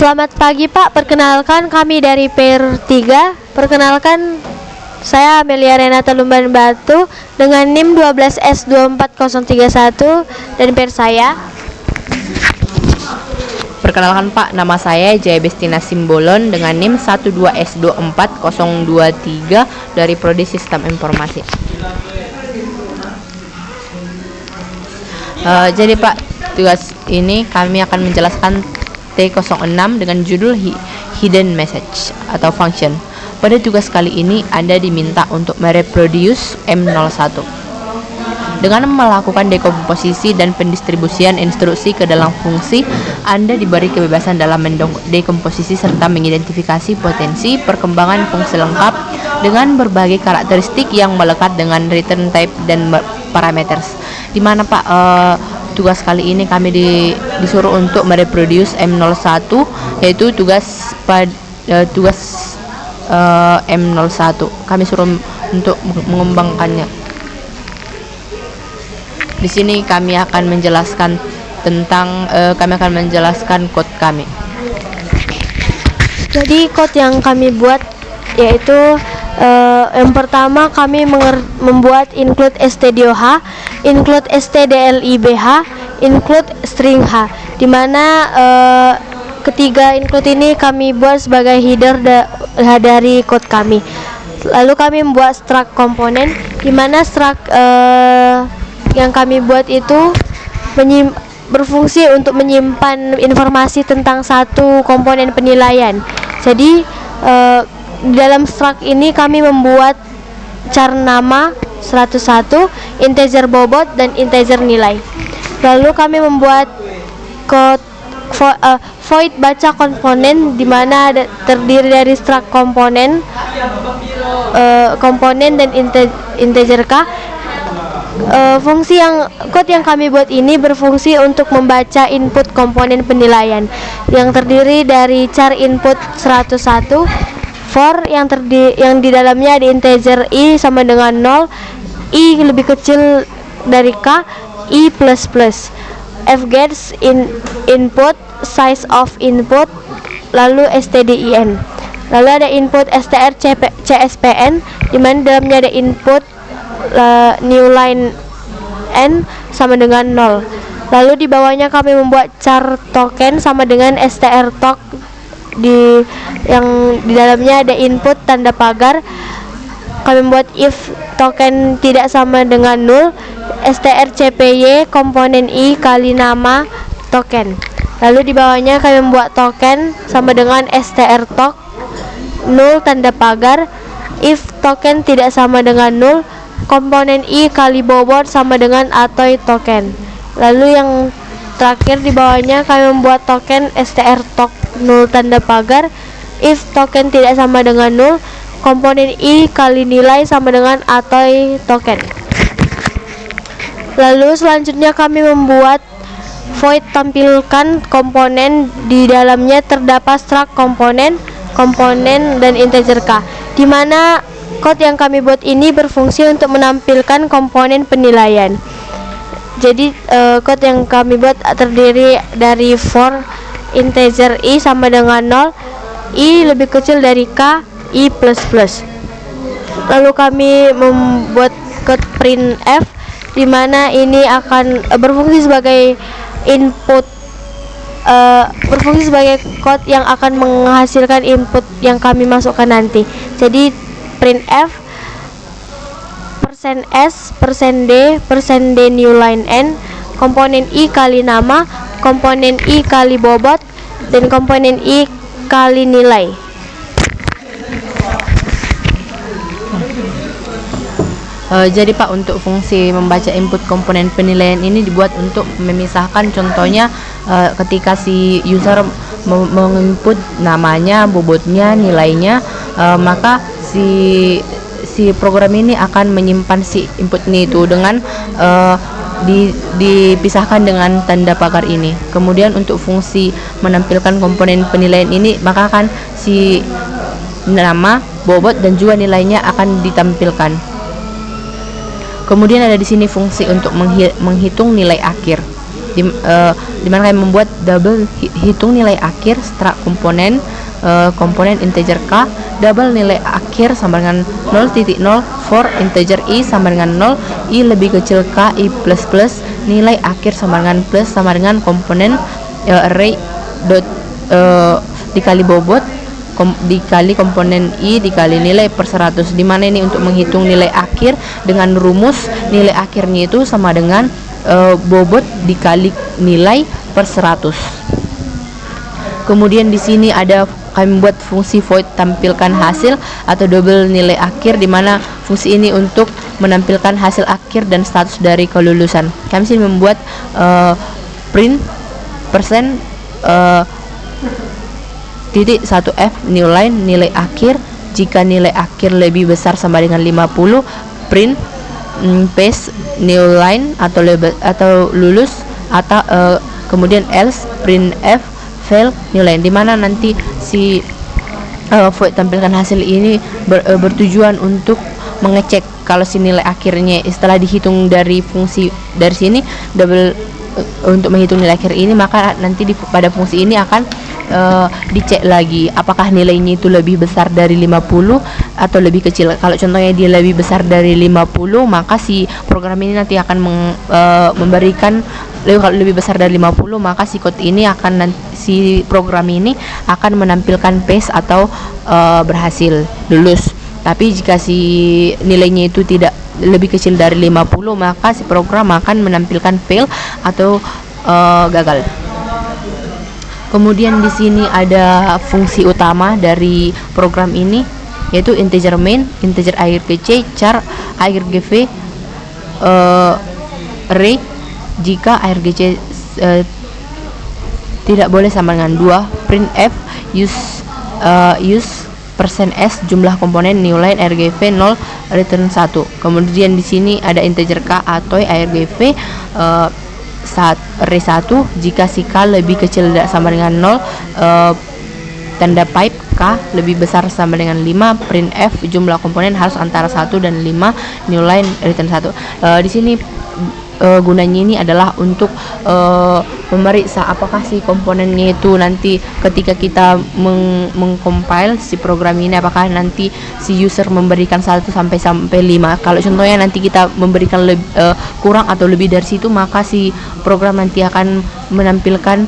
Selamat pagi Pak, perkenalkan kami dari PER 3. Perkenalkan saya Amelia Renata Lumban Batu dengan NIM 12S24031 dan PER saya. Perkenalkan Pak, nama saya Jaya Bestina Simbolon dengan NIM 12S24023 dari Prodi Sistem Informasi. Jadi Pak, tugas ini kami akan menjelaskan T06 dengan judul Hidden Message atau Function. Pada tugas kali ini Anda diminta untuk mereproduce M01 dengan melakukan dekomposisi dan pendistribusian instruksi ke dalam fungsi. Anda diberi kebebasan dalam mendekomposisi serta mengidentifikasi potensi perkembangan fungsi lengkap dengan berbagai karakteristik yang melekat dengan return type dan parameters. Di mana Pak, tugas kali ini kami disuruh untuk mereproduce M01, yaitu tugas M01. Kami suruh untuk mengembangkannya. Di sini kami akan menjelaskan tentang code kami. Jadi code yang kami buat yaitu yang pertama kami membuat include stdoh, include stdlibh, include string h, dimana ketiga include ini kami buat sebagai header dari code kami. Lalu kami membuat struct komponen, dimana struct yang kami buat itu berfungsi untuk menyimpan informasi tentang satu komponen penilaian. Jadi di dalam struct ini kami membuat char nama 101, integer bobot, dan integer nilai. Lalu kami membuat code void baca komponen, di mana terdiri dari struct komponen dan integer k. Code yang kami buat ini berfungsi untuk membaca input komponen penilaian yang terdiri dari char input 101, for yang di dalamnya ada integer i sama dengan 0, i lebih kecil dari k, i plus plus, fgets input, size of input, lalu stdin. Lalu ada input str cspn, di mana dalamnya ada input new line n sama dengan 0. Lalu di bawahnya kami membuat char token sama dengan str tok, yang di dalamnya ada input tanda pagar. Kami membuat if token tidak sama dengan 0, strcpy komponen i kali nama token. Lalu di bawahnya kami membuat token sama dengan str tok 0 tanda pagar. If token tidak sama dengan 0, komponen i kali bobot sama dengan atoy token. Lalu yang terakhir di bawahnya kami membuat token str tok 0 tanda pagar. If token tidak sama dengan 0, komponen i kali nilai sama dengan atoy token. Lalu selanjutnya kami membuat void tampilkan komponen, di dalamnya terdapat struct komponen dan integer k, di mana code yang kami buat ini berfungsi untuk menampilkan komponen penilaian. Jadi code yang kami buat terdiri dari for integer i sama dengan 0, i lebih kecil dari k, i plus plus. Lalu kami membuat code printf, di mana ini akan berfungsi sebagai input, berfungsi sebagai code yang akan menghasilkan input yang kami masukkan nanti. Jadi printf %s, %d new line n, komponen i kali nama, komponen i kali bobot, dan komponen i kali nilai. Jadi Pak, untuk fungsi membaca input komponen penilaian ini dibuat untuk memisahkan, contohnya ketika si user menginput namanya, bobotnya, nilainya, maka si program ini akan menyimpan si input ini itu dengan dipisahkan dengan tanda pagar ini. Kemudian untuk fungsi menampilkan komponen penilaian ini, maka akan si nama, bobot, dan juga nilainya akan ditampilkan. Kemudian ada di sini fungsi untuk menghitung nilai akhir. di mana kami membuat double hitung nilai akhir setelah komponen integer k, double nilai akhir sama dengan 0.0 for integer i sama dengan 0, i lebih kecil k, i plus plus, nilai akhir sama dengan plus sama dengan komponen array dot dikali bobot dikali komponen i dikali nilai per 100, di mana ini untuk menghitung nilai akhir dengan rumus nilai akhirnya itu sama dengan bobot dikali nilai per 100. Kemudian di sini ada kami membuat fungsi void tampilkan hasil atau double nilai akhir, di mana fungsi ini untuk menampilkan hasil akhir dan status dari kelulusan. Kami sini membuat print persen titik 1f new line nilai akhir, jika nilai akhir lebih besar sama dengan 50 print paste new line atau lulus atau kemudian else print f fail new line, di mana nanti si void tampilkan hasil ini bertujuan untuk mengecek kalau si nilai akhirnya setelah dihitung dari fungsi dari sini double untuk menghitung nilai akhir ini, maka nanti pada fungsi ini akan dicek lagi apakah nilainya itu lebih besar dari 50 atau lebih kecil. Kalau contohnya dia lebih besar dari 50, maka si program ini nanti akan memberikan kalau lebih besar dari 50, maka si code ini si program ini akan menampilkan pass atau berhasil lulus. Tapi jika si nilainya itu tidak lebih kecil dari 50, maka si program akan menampilkan fail atau gagal. Kemudian di sini ada fungsi utama dari program ini, yaitu integer main, integer argc, char argv, array. Jika argc tidak boleh sama dengan 2, printf use %s jumlah komponen new line argv 0 return 1. Kemudian di sini ada integer k atau argv array 1, jika si k lebih kecil sama dengan 0, tanda pipe k lebih besar sama dengan 5, printf jumlah komponen harus antara 1 dan 5 new line return 1. Di sini gunanya ini adalah untuk memeriksa apakah si komponennya itu nanti ketika kita mengcompile si program ini, apakah nanti si user memberikan 1 sampai 5. Kalau contohnya nanti kita memberikan kurang atau lebih dari situ, maka si program nanti akan menampilkan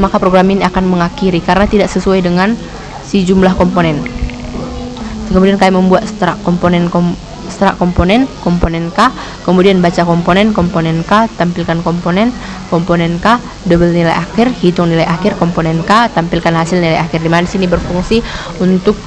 maka program ini akan mengakhiri karena tidak sesuai dengan si jumlah komponen. Kemudian kami membuat struct komponen k, kemudian baca komponen k, tampilkan komponen k, double nilai akhir, hitung nilai akhir komponen k, tampilkan hasil nilai akhir, di mana sini berfungsi untuk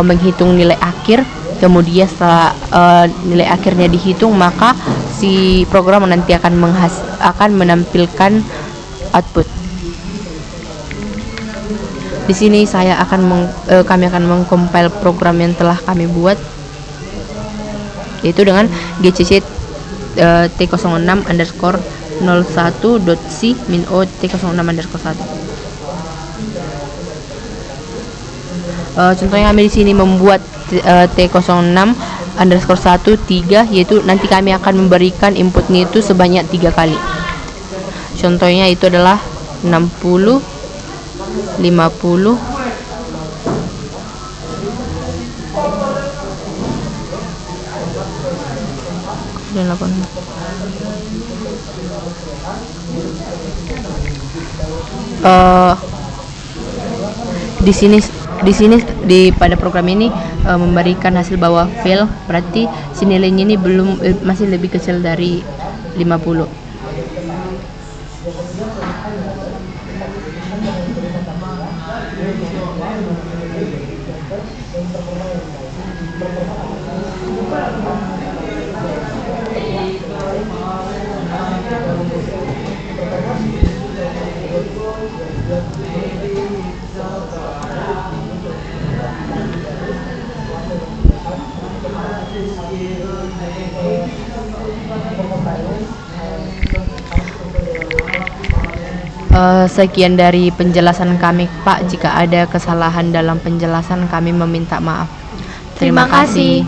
menghitung nilai akhir. Kemudian setelah nilai akhirnya dihitung, maka si program nanti akan menampilkan output. Di sini kami akan mengcompile program yang telah kami buat, yaitu dengan gcc t06_01.c min_o t06_1. Contohnya kami di sini membuat t06_1 yaitu nanti kami akan memberikan inputnya itu sebanyak 3 kali. Contohnya itu adalah 60, 50, dan 8. Di sini pada program ini memberikan hasil bahwa fail, berarti si nilainya ini masih lebih kecil dari 50. Sekian dari penjelasan kami, Pak. Jika ada kesalahan dalam penjelasan, kami meminta maaf. Terima kasih.